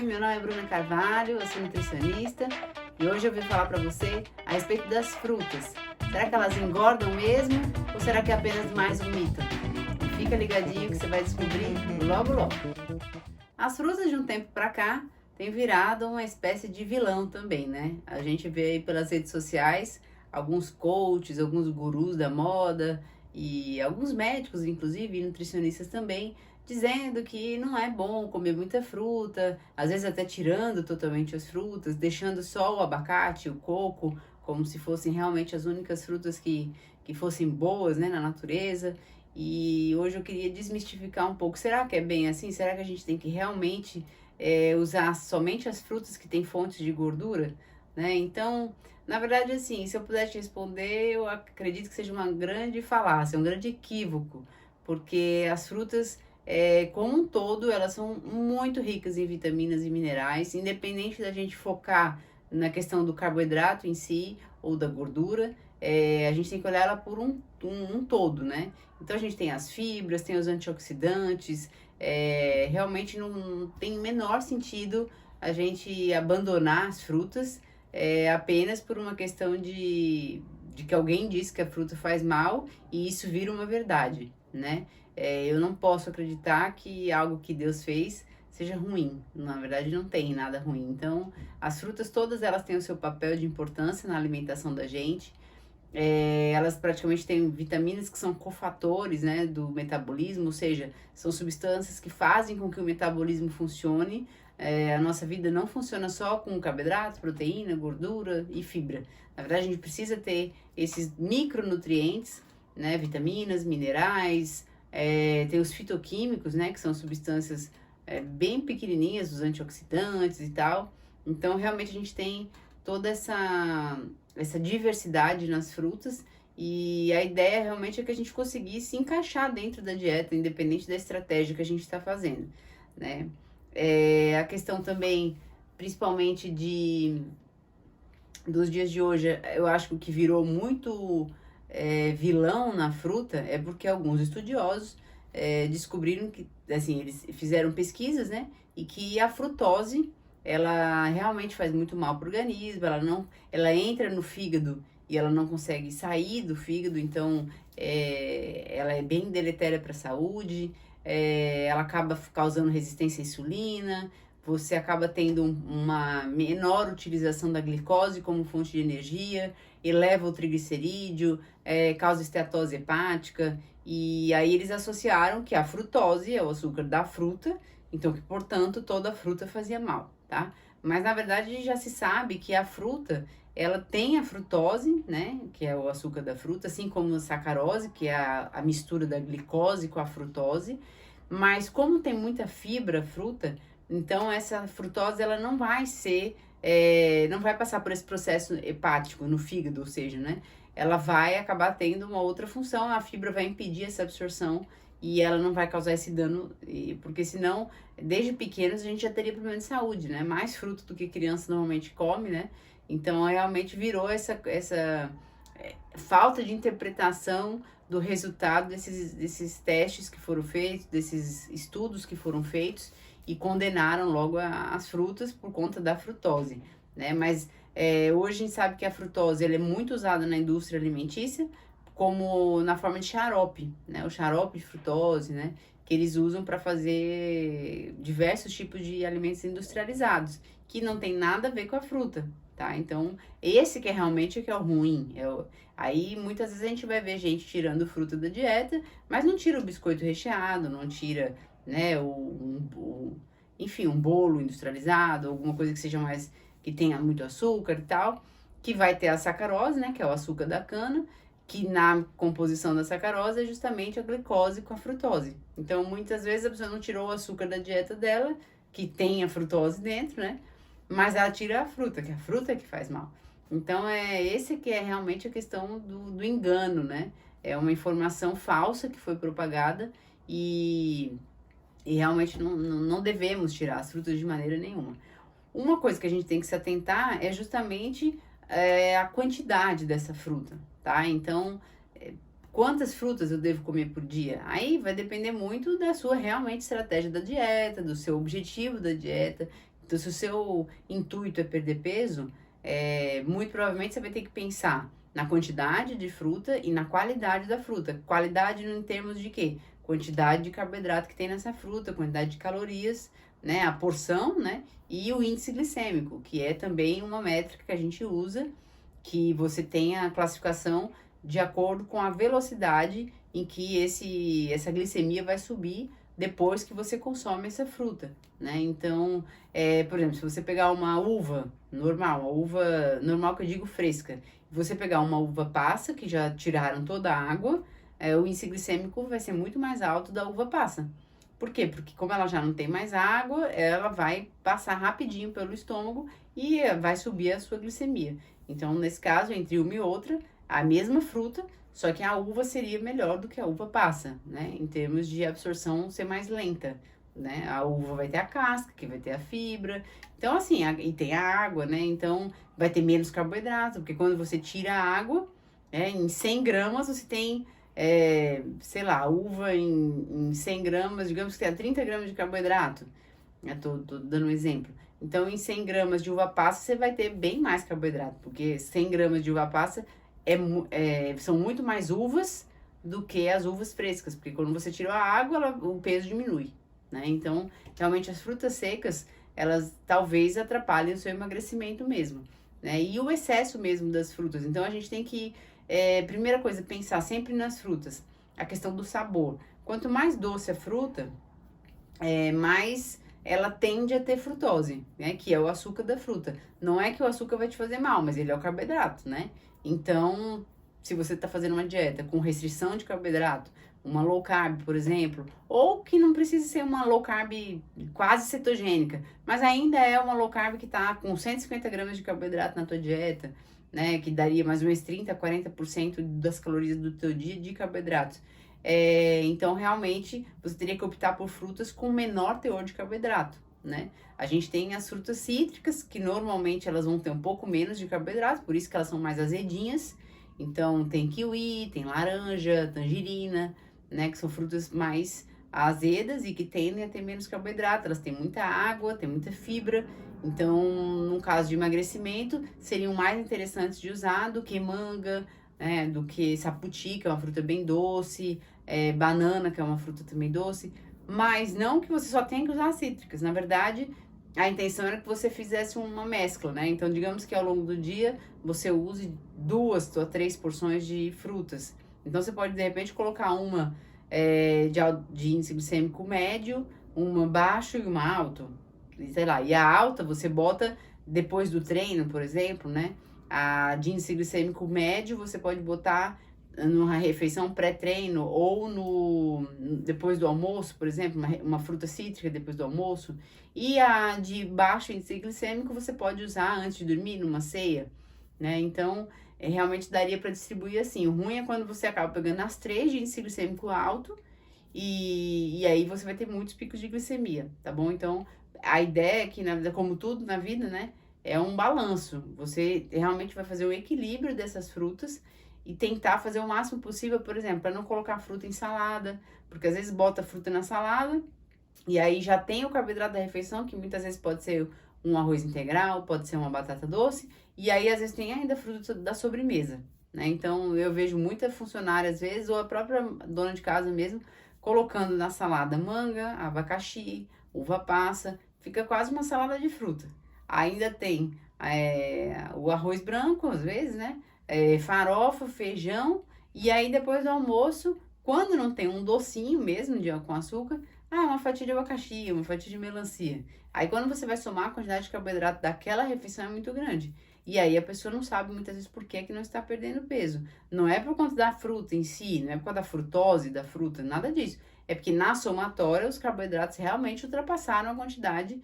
Meu nome é Bruna Carvalho, eu sou nutricionista e hoje eu vim falar para você a respeito das frutas. Será que elas engordam mesmo ou será que é apenas mais um mito? Fica ligadinho que você vai descobrir logo logo. As frutas de um tempo para cá têm virado uma espécie de vilão também, né? A gente vê aí pelas redes sociais alguns coaches, alguns gurus da moda e alguns médicos, inclusive, e nutricionistas também, dizendo que não é bom comer muita fruta, às vezes até tirando totalmente as frutas, deixando só o abacate, o coco, como se fossem realmente as únicas frutas que fossem boas, né, na natureza. E hoje eu queria desmistificar um pouco. Será que é bem assim? Será que a gente tem que realmente usar somente as frutas que têm fontes de gordura? Né? Então, na verdade, assim, se eu pudesse te responder, eu acredito que seja uma grande falácia, um grande equívoco, porque as frutas, como um todo, elas são muito ricas em vitaminas e minerais, independente da gente focar na questão do carboidrato em si ou da gordura, a gente tem que olhar ela por um todo, né? Então a gente tem as fibras, tem os antioxidantes, realmente não tem o menor sentido a gente abandonar as frutas apenas por uma questão de que alguém disse que a fruta faz mal e isso vira uma verdade, né? Eu não posso acreditar que algo que Deus fez seja ruim. Na verdade, não tem nada ruim. Então, as frutas todas elas têm o seu papel de importância na alimentação da gente. Elas praticamente têm vitaminas que são cofatores, né, do metabolismo, ou seja, são substâncias que fazem com que o metabolismo funcione. A nossa vida não funciona só com carboidratos, proteína, gordura e fibra. Na verdade, a gente precisa ter esses micronutrientes, né, vitaminas, minerais, tem os fitoquímicos, né, que são substâncias bem pequenininhas, os antioxidantes e tal. Então, realmente a gente tem toda essa diversidade nas frutas e a ideia realmente é que a gente conseguisse encaixar dentro da dieta, independente da estratégia que a gente está fazendo, né? A questão também, principalmente dos dias de hoje, eu acho que o que virou muito vilão na fruta é porque alguns estudiosos descobriram que, assim, eles fizeram pesquisas, né? E que a frutose ela realmente faz muito mal para o organismo, ela entra no fígado e ela não consegue sair do fígado, então ela é bem deletéria para a saúde, ela acaba causando resistência à insulina, você acaba tendo uma menor utilização da glicose como fonte de energia, eleva o triglicerídeo, causa esteatose hepática, e aí eles associaram que a frutose é o açúcar da fruta, então que, portanto, toda fruta fazia mal, tá? Mas, na verdade, já se sabe que a fruta, ela tem a frutose, né, que é o açúcar da fruta, assim como a sacarose, que é a mistura da glicose com a frutose, mas como tem muita fibra a fruta, então essa frutose, ela não vai ser, não vai passar por esse processo hepático no fígado, ou seja, né, ela vai acabar tendo uma outra função, a fibra vai impedir essa absorção e ela não vai causar esse dano, porque senão, desde pequenos, a gente já teria problema de saúde, né? Mais fruto do que criança normalmente come, né? Então, realmente virou essa falta de interpretação do resultado desses testes que foram feitos, desses estudos que foram feitos e condenaram logo as frutas por conta da frutose, né? Mas hoje a gente sabe que a frutose ela é muito usada na indústria alimentícia, como na forma de xarope, né? O xarope de frutose, né? Que eles usam para fazer diversos tipos de alimentos industrializados, que não tem nada a ver com a fruta, tá? Então, esse que é realmente o que é o ruim. Aí, muitas vezes a gente vai ver gente tirando fruta da dieta, mas não tira o biscoito recheado, não tira, né, enfim, um bolo industrializado, alguma coisa que seja mais, que tenha muito açúcar e tal, que vai ter a sacarose, né, que é o açúcar da cana, que na composição da sacarose é justamente a glicose com a frutose. Então, muitas vezes a pessoa não tirou o açúcar da dieta dela, que tem a frutose dentro, né? Mas ela tira a fruta, que é a fruta que faz mal. Então, esse que é realmente a questão do engano, né? É uma informação falsa que foi propagada e realmente não devemos tirar as frutas de maneira nenhuma. Uma coisa que a gente tem que se atentar é justamente a quantidade dessa fruta, tá? Então, quantas frutas eu devo comer por dia? Aí vai depender muito da sua realmente estratégia da dieta, do seu objetivo da dieta. Então, se o seu intuito é perder peso, muito provavelmente você vai ter que pensar na quantidade de fruta e na qualidade da fruta. Qualidade em termos de quê? Quantidade de carboidrato que tem nessa fruta, quantidade de calorias, né? A porção, né? E o índice glicêmico, que é também uma métrica que a gente usa, que você tem a classificação de acordo com a velocidade em que essa glicemia vai subir depois que você consome essa fruta, né? Então, por exemplo, se você pegar uma uva normal que eu digo fresca, você pegar uma uva passa, que já tiraram toda a água, o índice glicêmico vai ser muito mais alto da uva passa. Por quê? Porque como ela já não tem mais água, ela vai passar rapidinho pelo estômago e vai subir a sua glicemia. Então, nesse caso, entre uma e outra, a mesma fruta, só que a uva seria melhor do que a uva passa, né? Em termos de absorção ser mais lenta, né? A uva vai ter a casca, que vai ter a fibra. Então, assim, e tem a água, né? Então, vai ter menos carboidrato, porque quando você tira a água, em 100 gramas você tem, sei lá, uva em 100 gramas, digamos que tenha 30 gramas de carboidrato. Eu tô dando um exemplo. Então, em 100 gramas de uva passa, você vai ter bem mais carboidrato, porque 100 gramas de uva passa são muito mais uvas do que as uvas frescas, porque quando você tira a água, o peso diminui, né? Então, realmente, as frutas secas, elas talvez atrapalhem o seu emagrecimento mesmo, né? E o excesso mesmo das frutas. Então, a gente tem que, primeira coisa, pensar sempre nas frutas, a questão do sabor. Quanto mais doce a fruta, mais ela tende a ter frutose, né? Que é o açúcar da fruta. Não é que o açúcar vai te fazer mal, mas ele é o carboidrato, né? Então, se você está fazendo uma dieta com restrição de carboidrato, uma low carb, por exemplo, ou que não precisa ser uma low carb quase cetogênica, mas ainda é uma low carb que está com 150 gramas de carboidrato na tua dieta, né? Que daria mais ou menos 30 a 40% das calorias do teu dia de carboidratos. Então, realmente, você teria que optar por frutas com menor teor de carboidrato, né? A gente tem as frutas cítricas, que normalmente elas vão ter um pouco menos de carboidrato, por isso que elas são mais azedinhas. Então, tem kiwi, tem laranja, tangerina, né? Que são frutas mais azedas e que tendem a ter menos carboidrato. Elas têm muita água, têm muita fibra. Então, no caso de emagrecimento, seriam mais interessantes de usar do que manga, né, do que saputi, que é uma fruta bem doce, banana, que é uma fruta também doce, mas não que você só tenha que usar as cítricas. Na verdade, a intenção era que você fizesse uma mescla, né? Então, digamos que ao longo do dia você use 2 ou 3 porções de frutas. Então, você pode, de repente, colocar uma de índice glicêmico médio, uma baixo e uma alto, sei lá. E a alta você bota depois do treino, por exemplo, né? A de índice glicêmico médio você pode botar numa refeição pré-treino ou depois do almoço, por exemplo, uma fruta cítrica depois do almoço. E a de baixo índice glicêmico você pode usar antes de dormir, numa ceia, né? Então, realmente daria para distribuir assim. O ruim é quando você acaba pegando as 3 de índice glicêmico alto e aí você vai ter muitos picos de glicemia, tá bom? Então, a ideia é que, na vida, como tudo na vida, né? É um balanço. Você realmente vai fazer o equilíbrio dessas frutas e tentar fazer o máximo possível, por exemplo, para não colocar fruta em salada, porque às vezes bota fruta na salada e aí já tem o carboidrato da refeição, que muitas vezes pode ser um arroz integral, pode ser uma batata doce, e aí às vezes tem ainda fruta da sobremesa, né? Então eu vejo muita funcionária às vezes, ou a própria dona de casa mesmo, colocando na salada manga, abacaxi, uva passa, fica quase uma salada de fruta. Ainda tem o arroz branco, às vezes, né? Farofa, feijão. E aí, depois do almoço, quando não tem um docinho mesmo com açúcar, uma fatia de abacaxi, uma fatia de melancia. Aí, quando você vai somar, a quantidade de carboidrato daquela refeição é muito grande. E aí, a pessoa não sabe muitas vezes por que não está perdendo peso. Não é por conta da fruta em si, não é por conta da frutose da fruta, nada disso. É porque na somatória os carboidratos realmente ultrapassaram a quantidade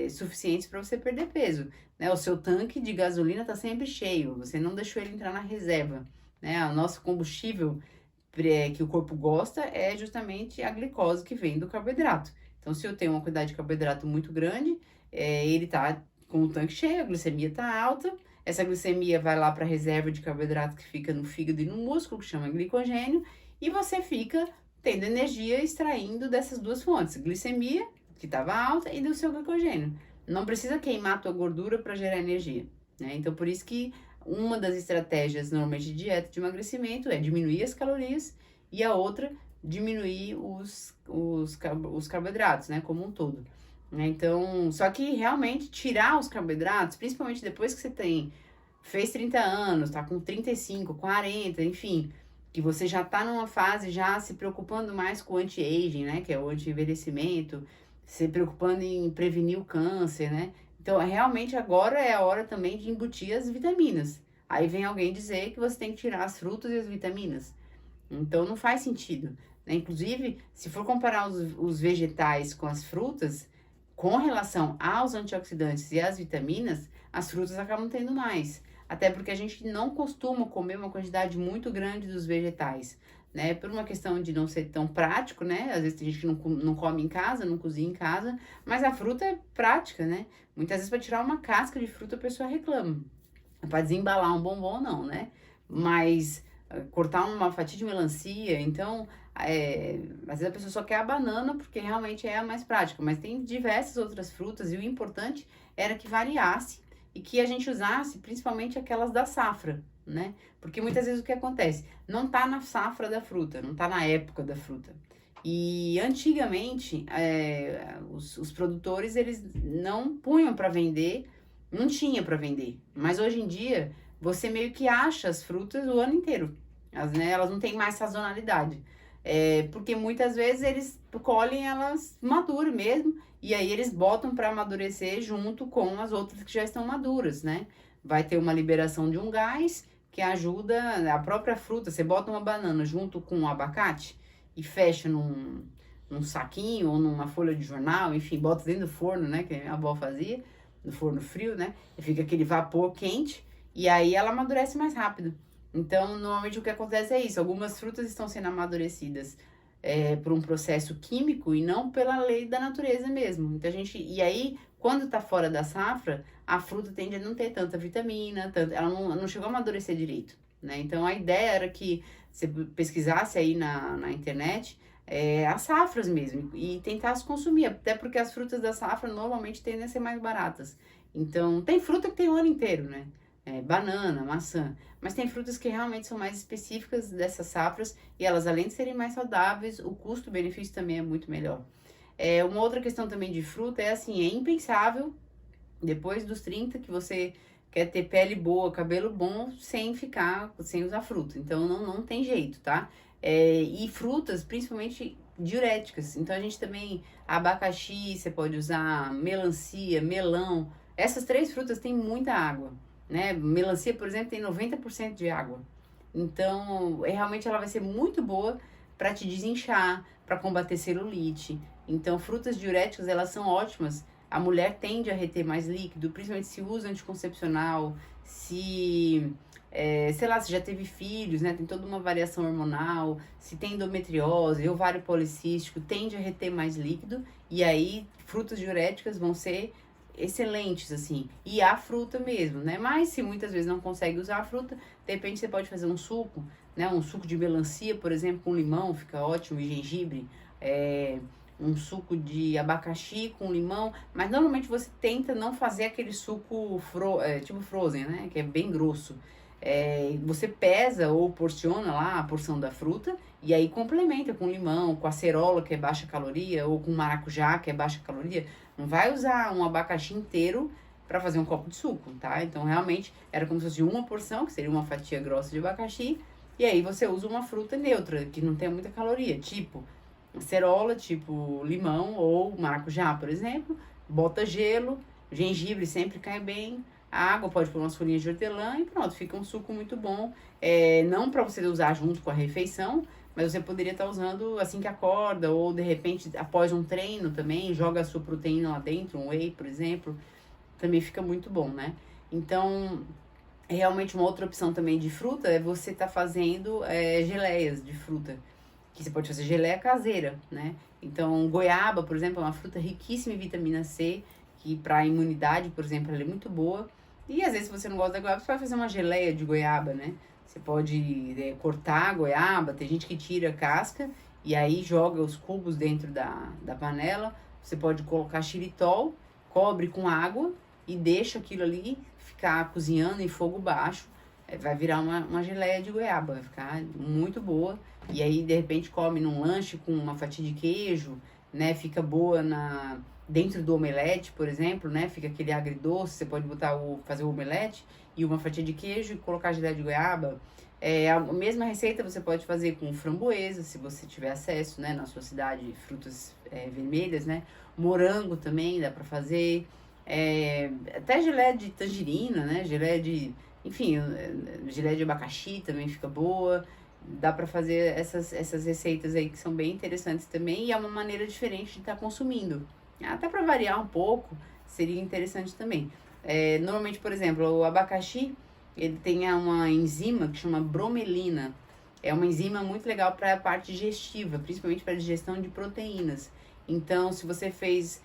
suficiente para você perder peso, né? O seu tanque de gasolina está sempre cheio, você não deixou ele entrar na reserva, né? O nosso combustível que o corpo gosta é justamente a glicose que vem do carboidrato. Então, se eu tenho uma quantidade de carboidrato muito grande, ele tá com o tanque cheio, a glicemia tá alta, essa glicemia vai lá para a reserva de carboidrato que fica no fígado e no músculo, que chama glicogênio, e você fica tendo energia extraindo dessas duas fontes, glicemia, que estava alta, e do seu glicogênio. não precisa queimar a tua gordura para gerar energia, né? Então, por isso que uma das estratégias normalmente de dieta de emagrecimento é diminuir as calorias e a outra, diminuir os carboidratos, né, como um todo. Né? Então, só que realmente tirar os carboidratos, principalmente depois que você fez 30 anos, tá com 35, 40, enfim, que você já tá numa fase já se preocupando mais com o anti-aging, né, que é o anti-envelhecimento, se preocupando em prevenir o câncer, né? Então, realmente agora é a hora também de embutir as vitaminas. Aí vem alguém dizer que você tem que tirar as frutas e as vitaminas. Então, não faz sentido, né? Inclusive, se for comparar os vegetais com as frutas, com relação aos antioxidantes e às vitaminas, as frutas acabam tendo mais. Até porque a gente não costuma comer uma quantidade muito grande dos vegetais, né? Por uma questão de não ser tão prático, né? Às vezes tem gente que não come em casa, não cozinha em casa, mas a fruta é prática, né? Muitas vezes para tirar uma casca de fruta a pessoa reclama. Para desembalar um bombom, não, né? Mas cortar uma fatia de melancia, então, às vezes a pessoa só quer a banana porque realmente é a mais prática, mas tem diversas outras frutas e o importante era que variasse e que a gente usasse principalmente aquelas da safra, né? Porque muitas vezes o que acontece? Não tá na safra da fruta, não tá na época da fruta. E antigamente, os produtores, eles não punham para vender, não tinha para vender. Mas hoje em dia, você meio que acha as frutas o ano inteiro. Elas não têm mais sazonalidade. Porque muitas vezes eles colhem elas maduras mesmo, e aí eles botam para amadurecer junto com as outras que já estão maduras, né? Vai ter uma liberação de um gás que ajuda a própria fruta. Você bota uma banana junto com um abacate e fecha num saquinho ou numa folha de jornal, enfim, bota dentro do forno, né? Que a minha avó fazia, no forno frio, né? E fica aquele vapor quente e aí ela amadurece mais rápido. Então, normalmente o que acontece é isso. Algumas frutas estão sendo amadurecidas por um processo químico e não pela lei da natureza mesmo. Então, e aí, quando tá fora da safra, a fruta tende a não ter tanta vitamina, ela não chegou a amadurecer direito, né? Então, a ideia era que você pesquisasse aí na internet as safras mesmo e tentasse consumir, até porque as frutas da safra normalmente tendem a ser mais baratas. Então, tem fruta que tem o ano inteiro, né? Banana, maçã, mas tem frutas que realmente são mais específicas dessas safras e elas, além de serem mais saudáveis, o custo-benefício também é muito melhor. Uma outra questão também de fruta é assim, é impensável depois dos 30 que você quer ter pele boa, cabelo bom, sem usar fruta. Então não tem jeito, tá? E frutas, principalmente diuréticas. Então a gente também, abacaxi, você pode usar, melancia, melão. Essas 3 frutas têm muita água, né? Melancia, por exemplo, tem 90% de água. Então, realmente ela vai ser muito boa para te desinchar, para combater celulite. Então, frutas diuréticas, elas são ótimas. A mulher tende a reter mais líquido, principalmente se usa anticoncepcional, sei lá, se já teve filhos, né? Tem toda uma variação hormonal, se tem endometriose, ovário policístico, tende a reter mais líquido. E aí, frutas diuréticas vão ser excelentes, assim, e a fruta mesmo, né? Mas se muitas vezes não consegue usar a fruta, de repente você pode fazer um suco, né? Um suco de melancia, por exemplo, com limão, fica ótimo, e gengibre, um suco de abacaxi com limão, mas normalmente você tenta não fazer aquele suco tipo frozen, né? Que é bem grosso. Você pesa ou porciona lá a porção da fruta e aí complementa com limão, com acerola, que é baixa caloria, ou com maracujá, que é baixa caloria. Não vai usar um abacaxi inteiro para fazer um copo de suco, tá? Então, realmente, era como se fosse uma porção, que seria uma fatia grossa de abacaxi, e aí você usa uma fruta neutra, que não tem muita caloria, tipo acerola, tipo limão ou maracujá, por exemplo. Bota gelo, gengibre sempre cai bem, a água, pode pôr umas folhinhas de hortelã e pronto, fica um suco muito bom. Não para você usar junto com a refeição, mas você poderia estar usando assim que acorda, ou de repente após um treino também, joga a sua proteína lá dentro, um whey, por exemplo, também fica muito bom, né? Então, realmente uma outra opção também de fruta é você estar fazendo geleias de fruta, que você pode fazer geleia caseira, né? Então, goiaba, por exemplo, é uma fruta riquíssima em vitamina C, que para a imunidade, por exemplo, ela é muito boa. E às vezes, se você não gosta da goiaba, você vai fazer uma geleia de goiaba, né? Você pode cortar a goiaba, tem gente que tira a casca e aí joga os cubos dentro da panela. Você pode colocar xilitol cobre com água e deixa aquilo ali ficar cozinhando em fogo baixo. Vai virar uma geleia de goiaba, vai ficar muito boa. E aí, de repente, come num lanche com uma fatia de queijo, né? Fica boa dentro do omelete, por exemplo, né? Fica aquele agridoce, você pode fazer o omelete e uma fatia de queijo e colocar geleia de goiaba. A mesma receita você pode fazer com framboesa, se você tiver acesso, né? Na sua cidade, frutas vermelhas, né? Morango também dá pra fazer. Até geleia de tangerina, né? Enfim, geleia de abacaxi também fica boa. Dá pra fazer essas receitas aí que são bem interessantes também. E é uma maneira diferente de estar consumindo. Até pra variar um pouco, seria interessante também. Normalmente, por exemplo, o abacaxi, ele tem uma enzima que chama bromelina. É uma enzima muito legal para a parte digestiva, principalmente para a digestão de proteínas. Então, se você fez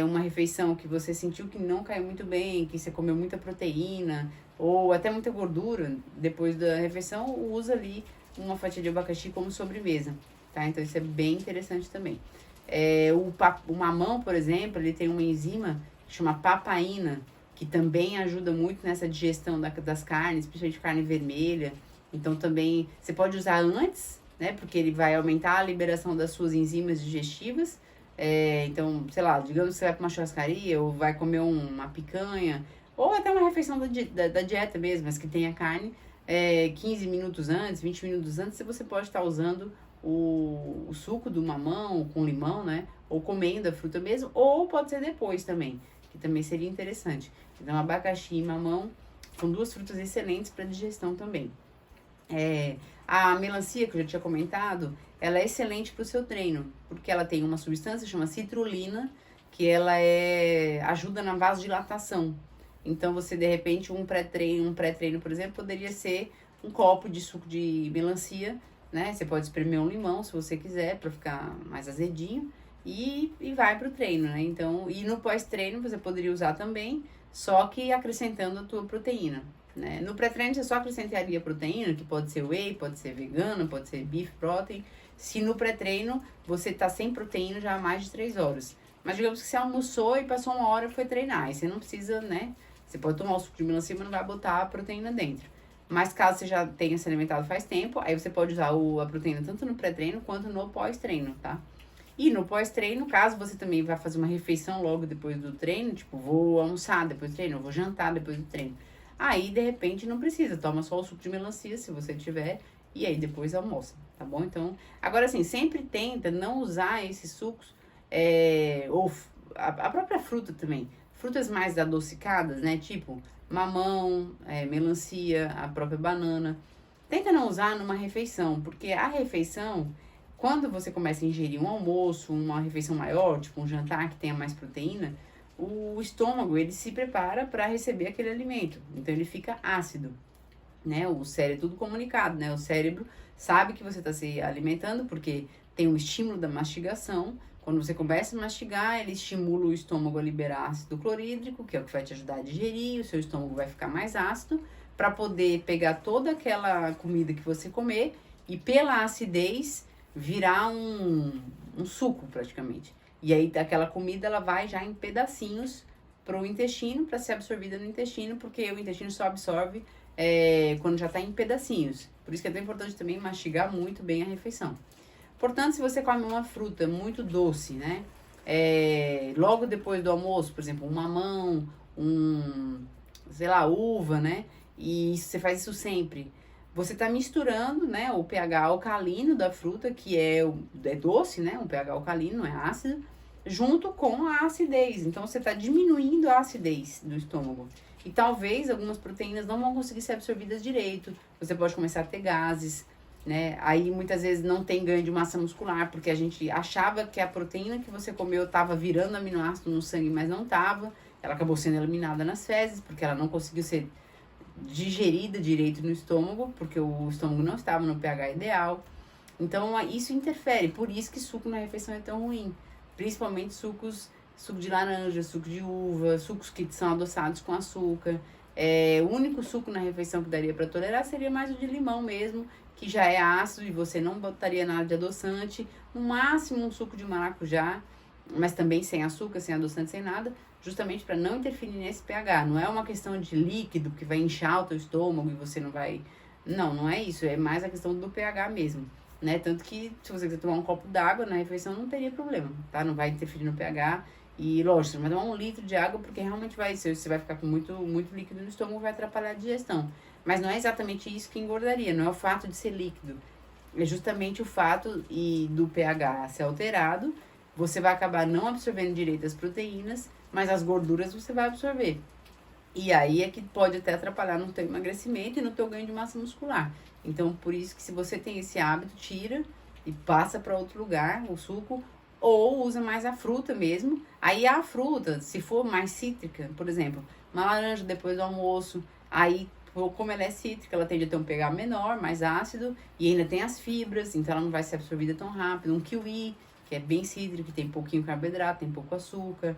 uma refeição que você sentiu que não caiu muito bem, que você comeu muita proteína ou até muita gordura depois da refeição, usa ali uma fatia de abacaxi como sobremesa, tá? Então isso é bem interessante também. O mamão, por exemplo, ele tem uma enzima que chama papaina, que também ajuda muito nessa digestão das carnes, principalmente carne vermelha. Então também você pode usar antes, né? Porque ele vai aumentar a liberação das suas enzimas digestivas. Então, sei lá, digamos que você vai para uma churrascaria ou vai comer uma picanha, ou até uma refeição da dieta mesmo, mas que tenha carne, 15 minutos antes, 20 minutos antes, você pode estar usando o suco do mamão com limão, né? Ou comendo a fruta mesmo, ou pode ser depois também, que também seria interessante. Então, abacaxi e mamão são duas frutas excelentes para digestão também. A melancia, que eu já tinha comentado, ela é excelente para o seu treino, porque ela tem uma substância que chama citrulina, que ela ajuda na vasodilatação. Então, você, de repente, um pré-treino, por exemplo, poderia ser um copo de suco de melancia, né? Você pode espremer um limão, se você quiser, para ficar mais azedinho, e vai pro treino, né? Então, e no pós-treino você poderia usar também, só que acrescentando a tua proteína, né? No pré-treino você só acrescentaria proteína, que pode ser whey, pode ser vegano, pode ser beef protein. Se no pré-treino você tá sem proteína já há mais de 3 horas. Mas digamos que você almoçou e passou 1 hora e foi treinar, aí você não precisa, né? Você pode tomar o suco de melancia, mas não vai botar a proteína dentro. Mas caso você já tenha se alimentado faz tempo, aí você pode usar a proteína tanto no pré-treino quanto no pós-treino, tá? E no pós-treino, caso você também vá fazer uma refeição logo depois do treino, tipo, vou almoçar depois do treino, vou jantar depois do treino. Aí, de repente, não precisa, toma só o suco de melancia, se você tiver, e aí depois almoça, tá bom? Então, agora assim, sempre tenta não usar esses sucos, ou a própria fruta também. Frutas mais adocicadas, né? Tipo mamão, melancia, a própria banana. Tenta não usar numa refeição, porque a refeição, quando você começa a ingerir um almoço, uma refeição maior, tipo um jantar que tenha mais proteína, o estômago, ele se prepara para receber aquele alimento. Então, ele fica ácido, né? O cérebro, tudo comunicado, né? O cérebro sabe que você está se alimentando porque tem um estímulo da mastigação. Quando você começa a mastigar, ele estimula o estômago a liberar ácido clorídrico, que é o que vai te ajudar a digerir, o seu estômago vai ficar mais ácido, para poder pegar toda aquela comida que você comer e pela acidez virar um suco praticamente. E aí aquela comida ela vai já em pedacinhos pro intestino, para ser absorvida no intestino, porque o intestino só absorve quando já está em pedacinhos. Por isso que é tão importante também mastigar muito bem a refeição. Portanto, se você come uma fruta muito doce, né? Logo depois do almoço, por exemplo, um mamão, sei lá, uva, né? E você faz isso sempre. Você está misturando, né, o pH alcalino da fruta, que é doce, né? Um pH alcalino, não é ácido, junto com a acidez. Então, você está diminuindo a acidez do estômago. E talvez algumas proteínas não vão conseguir ser absorvidas direito. Você pode começar a ter gases, né? Aí muitas vezes não tem ganho de massa muscular, porque a gente achava que a proteína que você comeu estava virando aminoácido no sangue, mas não estava. Ela acabou sendo eliminada nas fezes, porque ela não conseguiu ser digerida direito no estômago, porque o estômago não estava no pH ideal. Então isso interfere, por isso que suco na refeição é tão ruim. Principalmente suco de laranja, suco de uva, sucos que são adoçados com açúcar. O único suco na refeição que daria para tolerar seria mais o de limão mesmo, que já é ácido e você não botaria nada de adoçante. No máximo um suco de maracujá, mas também sem açúcar, sem adoçante, sem nada. justamente para não interferir nesse pH. Não é uma questão de líquido que vai inchar o teu estômago e você não vai... Não é isso, é mais a questão do pH mesmo, né? Tanto que se você quiser tomar um copo d'água na refeição não teria problema, tá? Não vai interferir no pH e, lógico, você não vai tomar 1 litro de água porque realmente você vai ficar com muito líquido no estômago, vai atrapalhar a digestão. Mas não é exatamente isso que engordaria, não é o fato de ser líquido. É justamente o fato do pH ser alterado, você vai acabar não absorvendo direito as proteínas, mas as gorduras você vai absorver. E aí é que pode até atrapalhar no teu emagrecimento e no teu ganho de massa muscular. Então, por isso que se você tem esse hábito, tira e passa para outro lugar o suco, ou usa mais a fruta mesmo. Aí a fruta, se for mais cítrica, por exemplo, uma laranja depois do almoço, aí como ela é cítrica, ela tende a ter um pH menor, mais ácido, e ainda tem as fibras, então ela não vai ser absorvida tão rápido. Um kiwi, que é bem cítrico, que tem pouquinho carboidrato, tem pouco açúcar.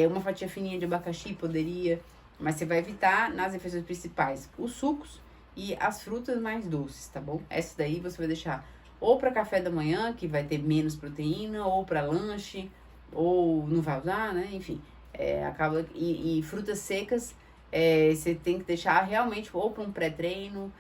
Uma fatia fininha de abacaxi poderia, mas você vai evitar nas refeições principais os sucos e as frutas mais doces, tá bom? Essa daí você vai deixar ou para café da manhã, que vai ter menos proteína, ou para lanche, ou não vai usar, né? Enfim, acaba... E frutas secas, você tem que deixar realmente ou para um pré-treino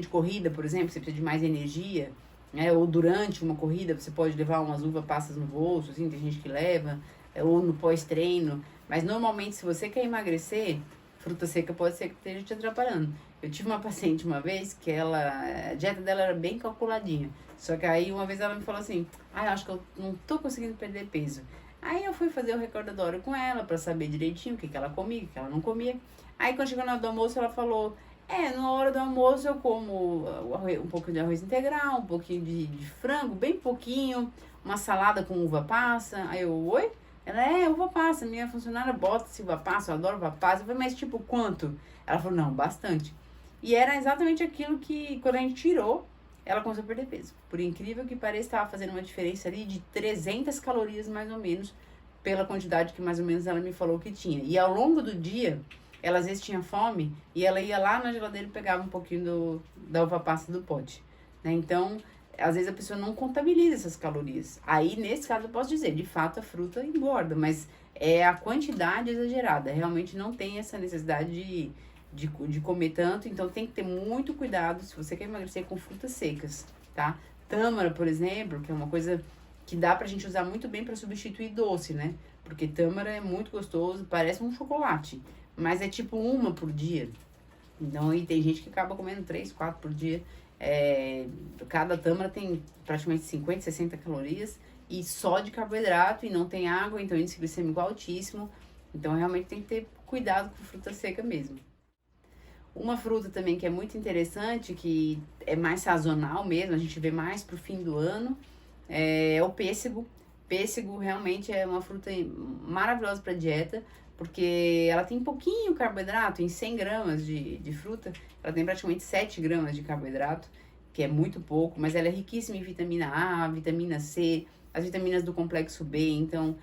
de corrida, por exemplo, você precisa de mais energia, né? Ou durante uma corrida, você pode levar umas uva passas no bolso, assim, tem gente que leva, ou no pós-treino. Mas normalmente, se você quer emagrecer, fruta seca pode ser que esteja te atrapalhando. Eu tive uma paciente uma vez que a dieta dela era bem calculadinha. Só que aí uma vez ela me falou assim, eu acho que eu não tô conseguindo perder peso. Aí eu fui fazer o recordatório com ela pra saber direitinho o que ela comia, o que ela não comia. Aí quando chegou na hora do almoço ela falou, na hora do almoço eu como um pouco de arroz integral, um pouquinho de frango, bem pouquinho, uma salada com uva passa. Aí eu, oi? Ela uva passa, minha funcionária bota-se uva passa, eu adoro uva passa. Eu falei, mas tipo, quanto? Ela falou, não, bastante. E era exatamente aquilo que, quando a gente tirou, ela começou a perder peso. Por incrível que pareça, estava fazendo uma diferença ali de 300 calorias, mais ou menos, pela quantidade que mais ou menos ela me falou que tinha. E ao longo do dia, ela às vezes tinha fome, e ela ia lá na geladeira e pegava um pouquinho da uva passa do pote, né? Então, às vezes a pessoa não contabiliza essas calorias. Aí, nesse caso, eu posso dizer, de fato, a fruta engorda, mas é a quantidade exagerada. Realmente não tem essa necessidade de comer tanto, então tem que ter muito cuidado se você quer emagrecer com frutas secas, tá? Tâmara, por exemplo, que é uma coisa que dá pra gente usar muito bem para substituir doce, né? Porque tâmara é muito gostoso, parece um chocolate, mas é tipo uma por dia. Então, aí tem gente que acaba comendo 3, 4 por dia. Cada tâmara tem praticamente 50, 60 calorias e só de carboidrato e não tem água, então índice glicêmico altíssimo. Então realmente tem que ter cuidado com fruta seca mesmo. Uma fruta também que é muito interessante, que é mais sazonal mesmo, a gente vê mais pro fim do ano, é o pêssego. Pêssego realmente é uma fruta maravilhosa para dieta, porque ela tem pouquinho carboidrato, em 100 gramas de fruta, ela tem praticamente 7 gramas de carboidrato, que é muito pouco, mas ela é riquíssima em vitamina A, vitamina C, as vitaminas do complexo B, então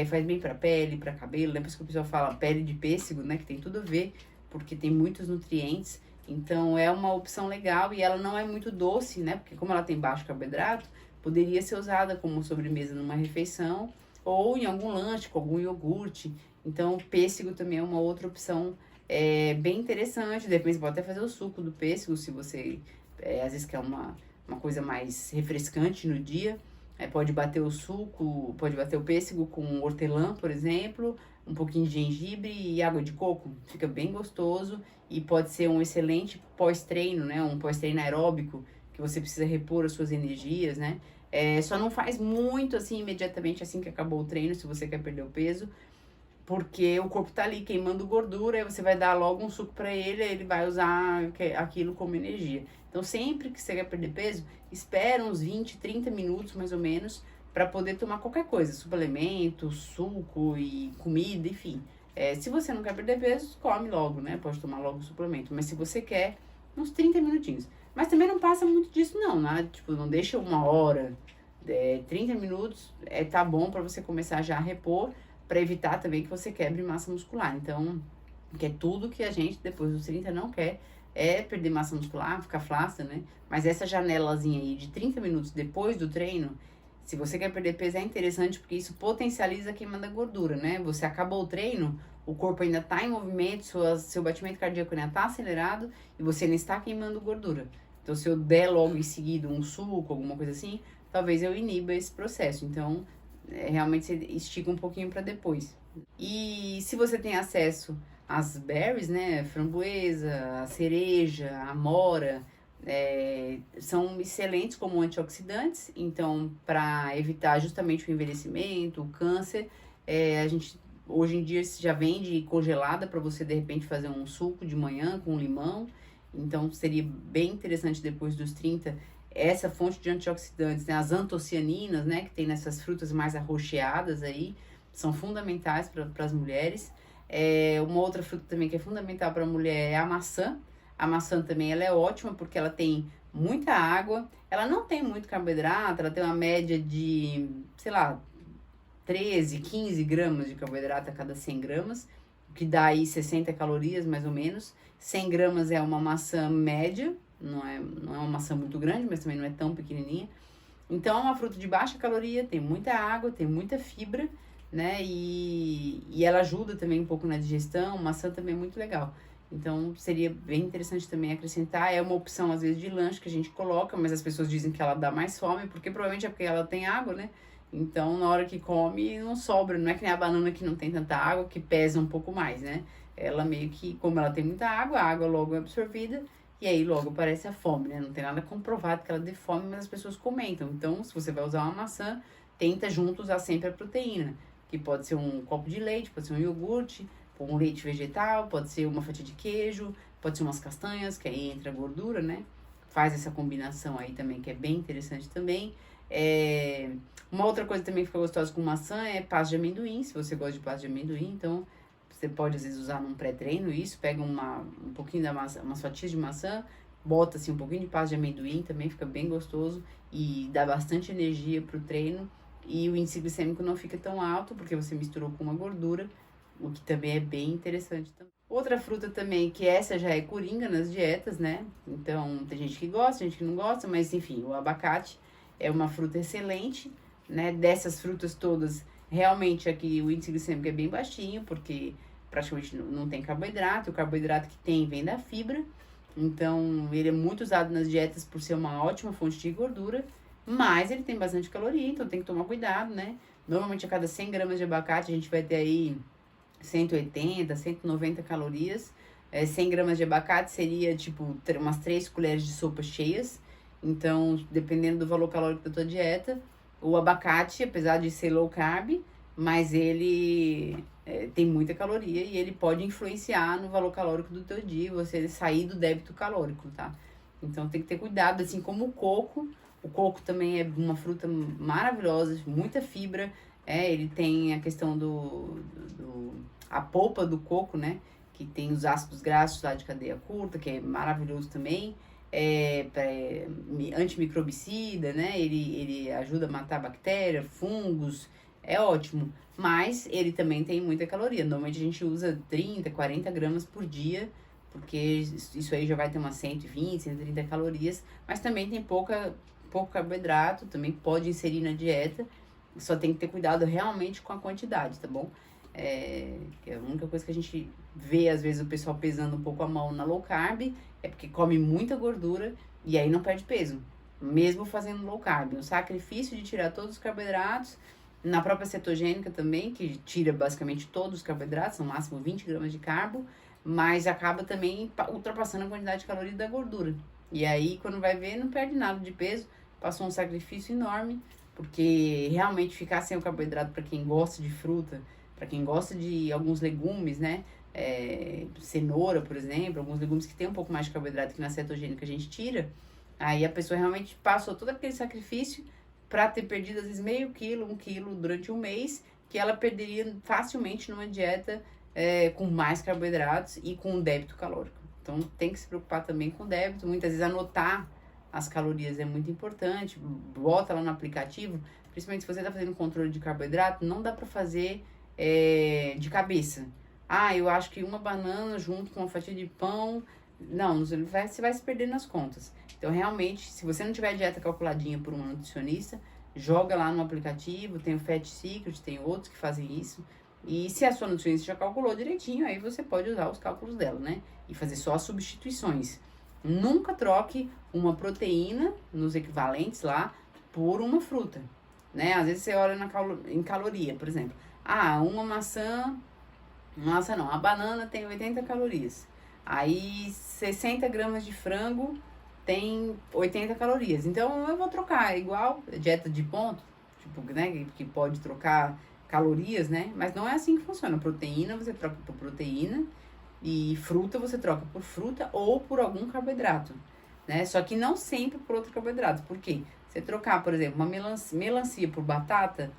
faz bem para pele, para cabelo, depois que o pessoal fala pele de pêssego, né, que tem tudo a ver, porque tem muitos nutrientes, então é uma opção legal e ela não é muito doce, né, porque como ela tem baixo carboidrato, poderia ser usada como sobremesa numa refeição ou em algum lanche, com algum iogurte. Então, o pêssego também é uma outra opção bem interessante. Depois você pode até fazer o suco do pêssego, se você às vezes quer uma coisa mais refrescante no dia. Pode bater o suco, pode bater o pêssego com hortelã, por exemplo, um pouquinho de gengibre e água de coco. Fica bem gostoso e pode ser um excelente pós-treino, né? Um pós-treino aeróbico, que você precisa repor as suas energias, né? Só não faz muito assim imediatamente assim que acabou o treino, se você quer perder o peso, porque o corpo tá ali queimando gordura, aí você vai dar logo um suco para ele, ele vai usar aquilo como energia. Então, sempre que você quer perder peso, espera uns 20, 30 minutos mais ou menos, para poder tomar qualquer coisa, suplemento, suco e comida, enfim. Se você não quer perder peso, come logo, né? Pode tomar logo o suplemento. Mas se você quer, uns 30 minutinhos. Mas também não passa muito disso não, né? Tipo, não deixa 1 hora, 30 minutos tá bom para você começar já a repor, para evitar também que você quebre massa muscular. Então, que é tudo que a gente, depois dos 30, não quer, perder massa muscular, ficar flácida, né? Mas essa janelazinha aí de 30 minutos depois do treino Se você quer perder peso, é interessante porque isso potencializa a queima da gordura, né? Você acabou o treino, o corpo ainda está em movimento, seu batimento cardíaco ainda está acelerado e você ainda está queimando gordura. Então, se eu der logo em seguida um suco, alguma coisa assim, talvez eu iniba esse processo. Então, realmente você estica um pouquinho para depois. E se você tem acesso às berries, né? Framboesa, a cereja, a amora, são excelentes como antioxidantes. Então, para evitar justamente o envelhecimento, o câncer, a gente hoje em dia já vende congelada para você de repente fazer um suco de manhã com limão. Então, seria bem interessante depois dos 30 essa fonte de antioxidantes, né? As antocianinas, né? Que tem nessas frutas mais arroxeadas aí, são fundamentais para as mulheres. Uma outra fruta também que é fundamental para a mulher é a maçã. A maçã também ela é ótima porque ela tem muita água, ela não tem muito carboidrato, ela tem uma média de, sei lá, 13, 15 gramas de carboidrato a cada 100 gramas, o que dá aí 60 calorias mais ou menos. 100 gramas é uma maçã média, não é uma maçã muito grande, mas também não é tão pequenininha. Então é uma fruta de baixa caloria, tem muita água, tem muita fibra, né? E ela ajuda também um pouco na digestão, maçã também é muito legal. Então, seria bem interessante também acrescentar. É uma opção, às vezes, de lanche que a gente coloca, mas as pessoas dizem que ela dá mais fome, porque provavelmente é porque ela tem água, né? Então, na hora que come, não sobra. Não é que nem a banana que não tem tanta água, que pesa um pouco mais, né? Ela meio que, como ela tem muita água, a água logo é absorvida, e aí logo aparece a fome, né? Não tem nada comprovado que ela dê fome, mas as pessoas comentam. Então, se você vai usar uma maçã, tenta junto usar sempre a proteína, que pode ser um copo de leite, pode ser um iogurte, um leite vegetal, pode ser uma fatia de queijo, pode ser umas castanhas, que aí entra a gordura, né? Faz essa combinação aí também, que é bem interessante também. Uma outra coisa também que fica gostosa com maçã é pasta de amendoim, se você gosta de pasta de amendoim, então você pode às vezes usar num pré-treino isso, pega um pouquinho da massa, umas fatias de maçã, bota assim um pouquinho de pasta de amendoim, também fica bem gostoso e dá bastante energia pro treino. E o índice glicêmico não fica tão alto, porque você misturou com uma gordura, o que também é bem interessante. Outra fruta também, que essa já é coringa nas dietas, né? Então, tem gente que gosta, gente que não gosta, mas enfim, o abacate é uma fruta excelente, né? Dessas frutas todas, realmente aqui o índice glicêmico é bem baixinho, porque praticamente não tem carboidrato, o carboidrato que tem vem da fibra. Então, ele é muito usado nas dietas por ser uma ótima fonte de gordura, mas ele tem bastante caloria, então tem que tomar cuidado, né? Normalmente a cada 100 gramas de abacate a gente vai ter aí 180, 190 calorias. 100 gramas de abacate seria tipo umas 3 colheres de sopa cheias. Então, dependendo do valor calórico da tua dieta, o abacate, apesar de ser low carb, mas ele tem muita caloria e ele pode influenciar no valor calórico do teu dia, você sair do débito calórico, tá? Então tem que ter cuidado, assim como o coco. O coco também é uma fruta maravilhosa, muita fibra. Ele tem a questão a polpa do coco, né? Que tem os ácidos graxos lá de cadeia curta, que é maravilhoso também. Antimicrobicida, né? Ele ajuda a matar bactéria, fungos, é ótimo. Mas ele também tem muita caloria. Normalmente a gente usa 30, 40 gramas por dia, porque isso aí já vai ter umas 120, 130 calorias. Mas também tem pouco carboidrato, também pode inserir na dieta. Só tem que ter cuidado realmente com a quantidade, tá bom? Que é a única coisa que a gente vê, às vezes, o pessoal pesando um pouco a mão na low carb, é porque come muita gordura e aí não perde peso, mesmo fazendo low carb. O sacrifício de tirar todos os carboidratos, na própria cetogênica também, que tira basicamente todos os carboidratos, no máximo 20 gramas de carbo, mas acaba também ultrapassando a quantidade de caloria da gordura. E aí, quando vai ver, não perde nada de peso, passou um sacrifício enorme, porque realmente ficar sem o carboidrato para quem gosta de fruta, para quem gosta de alguns legumes, né? Cenoura, por exemplo, alguns legumes que tem um pouco mais de carboidrato que na cetogênica a gente tira, aí a pessoa realmente passou todo aquele sacrifício para ter perdido às vezes meio quilo, 1 quilo durante um mês, que ela perderia facilmente numa dieta com mais carboidratos e com um débito calórico. Então tem que se preocupar também com o débito, muitas vezes anotar as calorias é muito importante, bota lá no aplicativo, principalmente se você está fazendo controle de carboidrato, não dá para fazer de cabeça. Eu acho que uma banana junto com uma fatia de pão, não, você vai se perder nas contas. Então, realmente, se você não tiver dieta calculadinha por uma nutricionista, joga lá no aplicativo, tem o Fat Secret, tem outros que fazem isso. E se a sua nutricionista já calculou direitinho, aí você pode usar os cálculos dela, né? E fazer só as substituições. Nunca troque uma proteína nos equivalentes lá por uma fruta, né? Às vezes você olha em caloria, por exemplo. Ah, uma maçã não, a banana tem 80 calorias. Aí 60 gramas de frango tem 80 calorias. Então eu vou trocar, igual dieta de ponto, tipo, né, que pode trocar calorias, né? Mas não é assim que funciona. Proteína você troca por proteína e fruta você troca por fruta ou por algum carboidrato, né? Só que não sempre por outro carboidrato. Por quê? Você trocar, por exemplo, uma melancia por batata,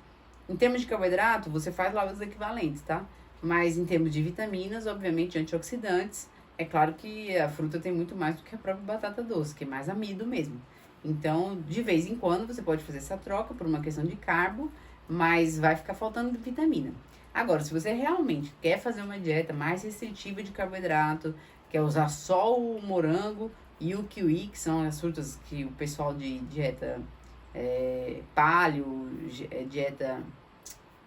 em termos de carboidrato, você faz lá os equivalentes, tá? Mas em termos de vitaminas, obviamente, antioxidantes, é claro que a fruta tem muito mais do que a própria batata doce, que é mais amido mesmo. Então, de vez em quando, você pode fazer essa troca por uma questão de carbo, mas vai ficar faltando vitamina. Agora, se você realmente quer fazer uma dieta mais restritiva de carboidrato, quer usar só o morango e o kiwi, que são as frutas que o pessoal de dieta paleo, dieta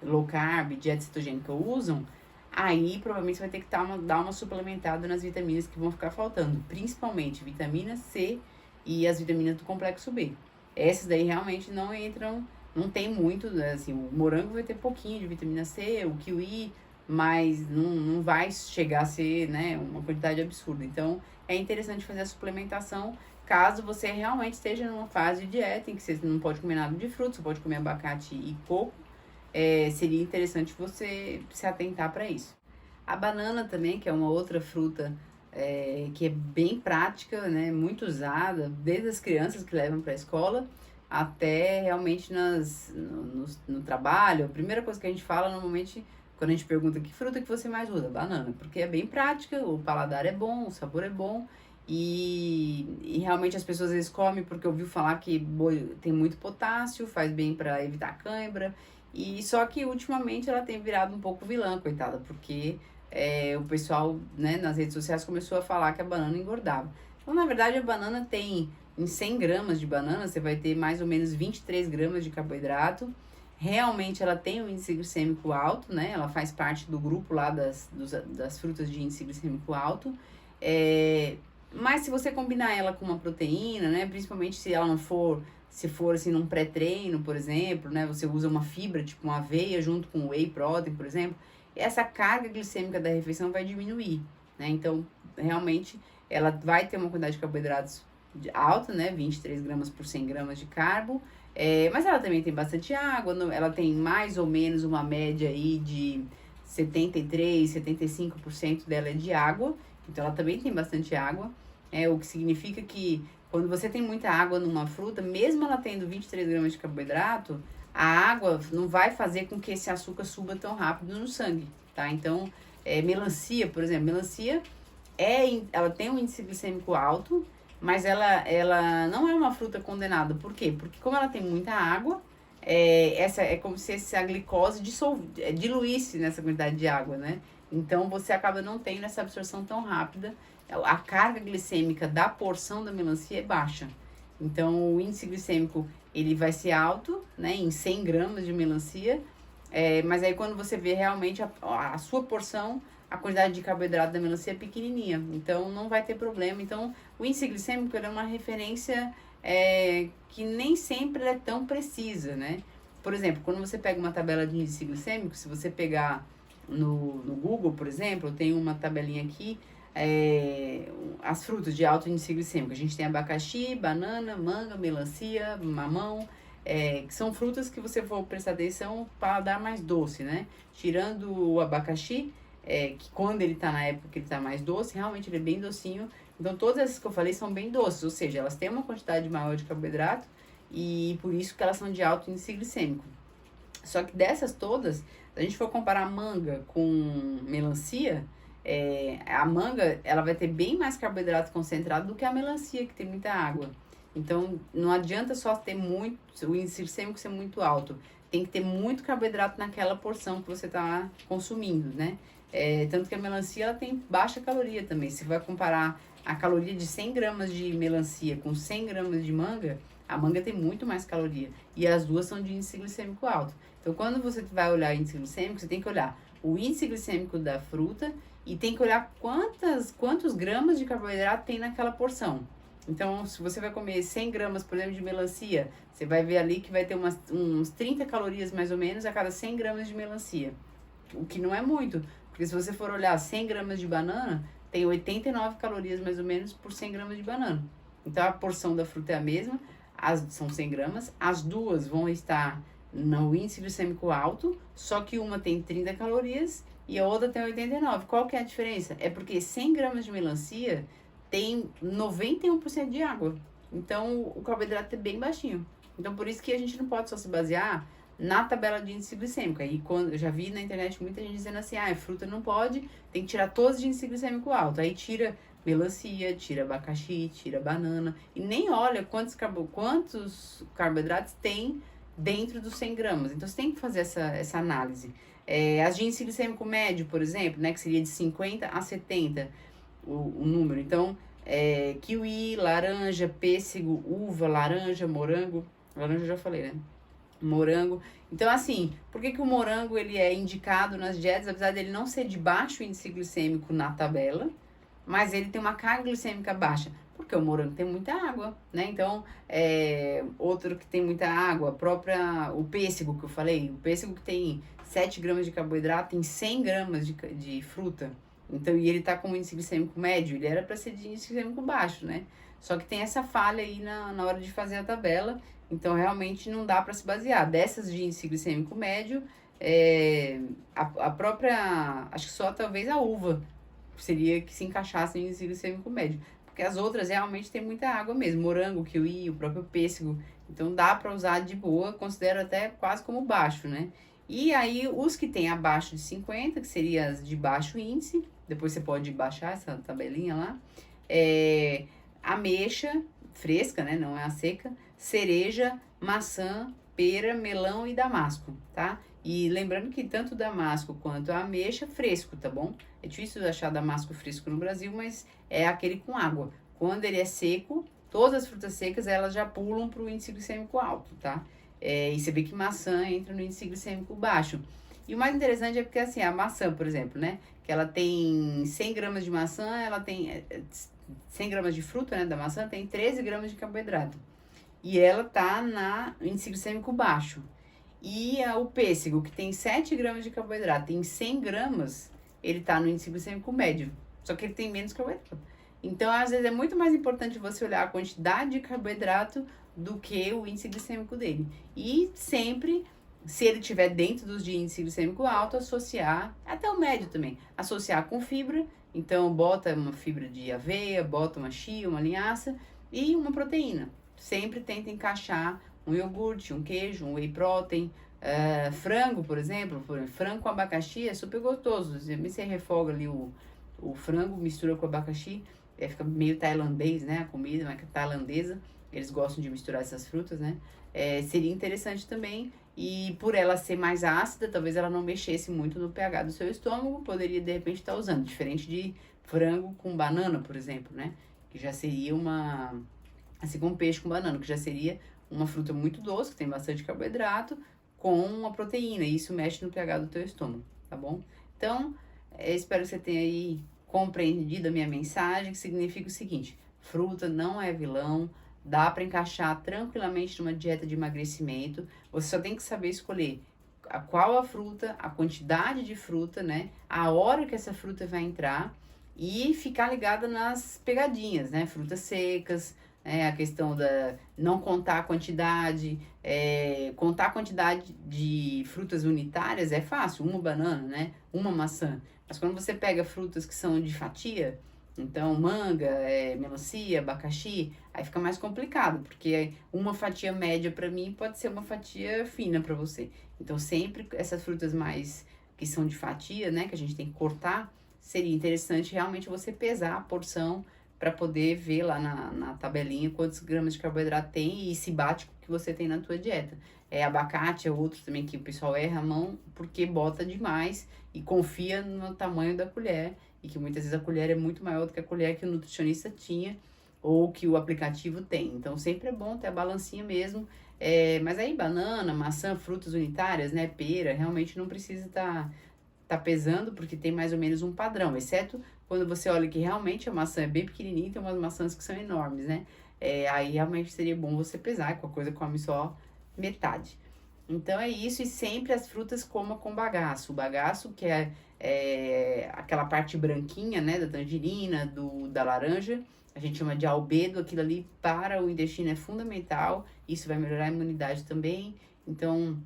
low carb, dieta cetogênica usam, aí provavelmente você vai ter que dar uma suplementada nas vitaminas que vão ficar faltando, principalmente vitamina C e as vitaminas do complexo B. Essas daí realmente não entram, não tem muito, assim, o morango vai ter pouquinho de vitamina C, o kiwi, mas não vai chegar a ser, né, uma quantidade absurda. Então, é interessante fazer a suplementação caso você realmente esteja numa fase de dieta em que você não pode comer nada de fruta, você pode comer abacate e coco. Seria interessante você se atentar para isso. A banana também, que é uma outra fruta que é bem prática, né, muito usada, desde as crianças que levam para a escola até realmente no trabalho. A primeira coisa que a gente fala normalmente, quando a gente pergunta que fruta que você mais usa, banana, porque é bem prática, o paladar é bom, o sabor é bom e realmente as pessoas às vezes comem porque ouviu falar que tem muito potássio, faz bem para evitar cãibra. E só que ultimamente ela tem virado um pouco vilã, coitada, porque o pessoal, né, nas redes sociais começou a falar que a banana engordava. Então, na verdade, a banana tem, em 100 gramas de banana, você vai ter mais ou menos 23 gramas de carboidrato. Realmente ela tem um índice glicêmico alto, né? Ela faz parte do grupo lá das frutas de índice glicêmico alto. Mas se você combinar ela com uma proteína, né, principalmente se ela não for, se for assim num pré-treino, por exemplo, né, você usa uma fibra, tipo uma aveia junto com whey protein, por exemplo, essa carga glicêmica da refeição vai diminuir, né? Então, realmente, ela vai ter uma quantidade de carboidratos alta, né, 23 gramas por 100 gramas de carbo, mas ela também tem bastante água, ela tem mais ou menos uma média aí de 73, 75% dela é de água, então ela também tem bastante água, o que significa que quando você tem muita água numa fruta, mesmo ela tendo 23 gramas de carboidrato, a água não vai fazer com que esse açúcar suba tão rápido no sangue, tá? Então, melancia, por exemplo, ela tem um índice glicêmico alto, mas ela não é uma fruta condenada. Por quê? Porque como ela tem muita água, essa é como se a glicose diluísse nessa quantidade de água, né? Então, você acaba não tendo essa absorção tão rápida. A carga glicêmica da porção da melancia é baixa. Então, o índice glicêmico, ele vai ser alto, né, em 100 gramas de melancia, mas aí quando você vê realmente a sua porção, a quantidade de carboidrato da melancia é pequenininha, então não vai ter problema. Então, o índice glicêmico é uma referência que nem sempre é tão precisa, né? Por exemplo, quando você pega uma tabela de índice glicêmico, se você pegar no Google, por exemplo, eu tenho uma tabelinha aqui, as frutas de alto índice glicêmico. A gente tem abacaxi, banana, manga, melancia, mamão, que são frutas que você for prestar atenção para dar mais doce, né? Tirando o abacaxi, que quando ele tá na época que ele tá mais doce, realmente ele é bem docinho. Então, todas essas que eu falei são bem doces, ou seja, elas têm uma quantidade maior de carboidrato e por isso que elas são de alto índice glicêmico. Só que dessas todas, se a gente for comparar manga com melancia, a manga, ela vai ter bem mais carboidrato concentrado do que a melancia, que tem muita água. Então, não adianta só ter o índice glicêmico ser muito alto. Tem que ter muito carboidrato naquela porção que você está consumindo, né? Tanto que a melancia, ela tem baixa caloria também. Se vai comparar a caloria de 100 gramas de melancia com 100 gramas de manga, A manga tem muito mais caloria e as duas são de índice glicêmico alto. Então, quando você vai olhar índice glicêmico, você tem que olhar o índice glicêmico da fruta e tem que olhar quantos gramas de carboidrato tem naquela porção. Então, se você vai comer 100 gramas, por exemplo, de melancia, você vai ver ali que vai ter uns 30 calorias mais ou menos a cada 100 gramas de melancia. O que não é muito, porque se você for olhar 100 gramas de banana, tem 89 calorias mais ou menos por 100 gramas de banana. Então, a porção da fruta é a mesma, são 100 gramas, as duas vão estar no índice glicêmico alto, só que uma tem 30 calorias e a outra tem 89. Qual que é a diferença? É porque 100 gramas de melancia tem 91% de água. Então, o carboidrato é bem baixinho. Então, por isso que a gente não pode só se basear na tabela de índice glicêmico. Aí, quando eu já vi na internet muita gente dizendo assim, fruta não pode, tem que tirar todos de índice glicêmico alto. Aí tira melancia, tira abacaxi, tira banana e nem olha quantos carboidratos tem dentro dos 100 gramas. Então, você tem que fazer essa análise. As de índice glicêmico médio, por exemplo, né, que seria de 50 a 70 o número. Então, kiwi, laranja, pêssego, uva, laranja, morango. Laranja eu já falei, né? Morango. Então, assim, por que o morango ele é indicado nas dietas, apesar dele não ser de baixo índice glicêmico na tabela, mas ele tem uma carga glicêmica baixa? Porque o morango tem muita água, né? Então, outro que tem muita água, o pêssego que eu falei, o pêssego que tem 7 gramas de carboidrato, tem 100 gramas de fruta. Então, e ele tá com índice glicêmico médio, ele era para ser de índice glicêmico baixo, né? Só que tem essa falha aí na hora de fazer a tabela, então realmente não dá para se basear. Dessas de índice glicêmico médio, a própria, acho que só talvez a uva seria que se encaixasse em índice glicêmico médio, porque as outras realmente tem muita água mesmo, morango, kiwi, o próprio pêssego, então dá para usar de boa, considero até quase como baixo, né? E aí, os que tem abaixo de 50, que seriam as de baixo índice, depois você pode baixar essa tabelinha lá, ameixa, fresca, né, não é a seca, cereja, maçã, pera, melão e damasco, tá? E lembrando que tanto damasco quanto a ameixa, fresco, tá bom? É difícil achar damasco fresco no Brasil, mas é aquele com água. Quando ele é seco, todas as frutas secas, elas já pulam pro índice glicêmico alto, tá? E você vê que maçã entra no índice glicêmico baixo. E o mais interessante é porque, assim, a maçã, por exemplo, né? Que ela tem 100 gramas de maçã, ela tem 100 gramas de fruta, né? Da maçã, tem 13 gramas de carboidrato. E ela tá no índice glicêmico baixo. E o pêssego, que tem 7 gramas de carboidrato, tem 100 gramas, ele tá no índice glicêmico médio. Só que ele tem menos carboidrato. Então, às vezes, é muito mais importante você olhar a quantidade de carboidrato do que o índice glicêmico dele. E sempre, se ele estiver dentro dos de índice glicêmico alto, associar, até o médio também, associar com fibra. Então, bota uma fibra de aveia, bota uma chia, uma linhaça e uma proteína. Sempre tenta encaixar um iogurte, um queijo, um whey protein, frango, por exemplo. Frango com abacaxi é super gostoso. Você refoga ali o frango, mistura com abacaxi, fica meio tailandês, né? A comida, mas tailandesa. Eles gostam de misturar essas frutas, né? Seria interessante também. E por ela ser mais ácida, talvez ela não mexesse muito no pH do seu estômago, poderia de repente estar usando. Diferente de frango com banana, por exemplo, né? Que já seria assim como peixe com banana, que já seria uma fruta muito doce, que tem bastante carboidrato, com uma proteína. E isso mexe no pH do teu estômago, tá bom? Então, espero que você tenha aí compreendido a minha mensagem, que significa o seguinte: fruta não é vilão. Dá para encaixar tranquilamente numa dieta de emagrecimento. Você só tem que saber escolher qual a fruta, a quantidade de fruta, né? A hora que essa fruta vai entrar e ficar ligada nas pegadinhas, né? Frutas secas, a questão da não contar a quantidade. Contar a quantidade de frutas unitárias é fácil, uma banana, né? Uma maçã. Mas quando você pega frutas que são de fatia, então manga, melancia, abacaxi, aí fica mais complicado, porque uma fatia média para mim pode ser uma fatia fina para você. Então sempre essas frutas mais que são de fatia, né, que a gente tem que cortar, seria interessante realmente você pesar a porção para poder ver lá na tabelinha quantos gramas de carboidrato tem e se bate com o que você tem na tua dieta. Abacate é outro também que o pessoal erra a mão porque bota demais e confia no tamanho da colher, e que muitas vezes a colher é muito maior do que a colher que o nutricionista tinha ou que o aplicativo tem. Então sempre é bom ter a balancinha mesmo. Mas aí banana, maçã, frutas unitárias, né, pera, realmente não precisa tá pesando, porque tem mais ou menos um padrão, exceto quando você olha que realmente a maçã é bem pequenininha, tem umas maçãs que são enormes, né? Aí realmente seria bom você pesar, com a coisa come só metade. Então é isso, e sempre as frutas coma com bagaço. O bagaço, que é aquela parte branquinha, né, da tangerina, da laranja, a gente chama de albedo, aquilo ali para o intestino é fundamental, isso vai melhorar a imunidade também. Então,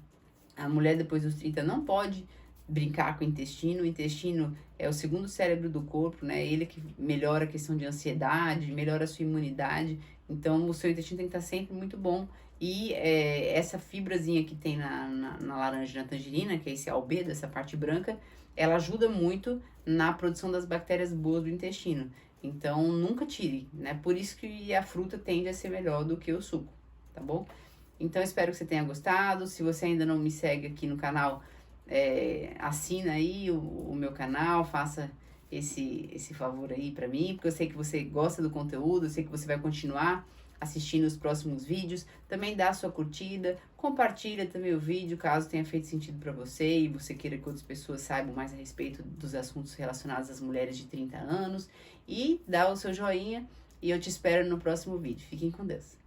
a mulher depois dos 30 não pode brincar com o intestino é o segundo cérebro do corpo, né, ele que melhora a questão de ansiedade, melhora a sua imunidade, então o seu intestino tem que estar sempre muito bom. E essa fibrazinha que tem na laranja e na tangerina, que é esse albedo, essa parte branca, ela ajuda muito na produção das bactérias boas do intestino. Então, nunca tire, né? Por isso que a fruta tende a ser melhor do que o suco, tá bom? Então, espero que você tenha gostado. Se você ainda não me segue aqui no canal, assina aí o meu canal, faça esse favor aí pra mim, porque eu sei que você gosta do conteúdo, eu sei que você vai continuar assistindo os próximos vídeos. Também dá a sua curtida, compartilha também o vídeo, caso tenha feito sentido para você e você queira que outras pessoas saibam mais a respeito dos assuntos relacionados às mulheres de 30 anos. E dá o seu joinha e eu te espero no próximo vídeo. Fiquem com Deus.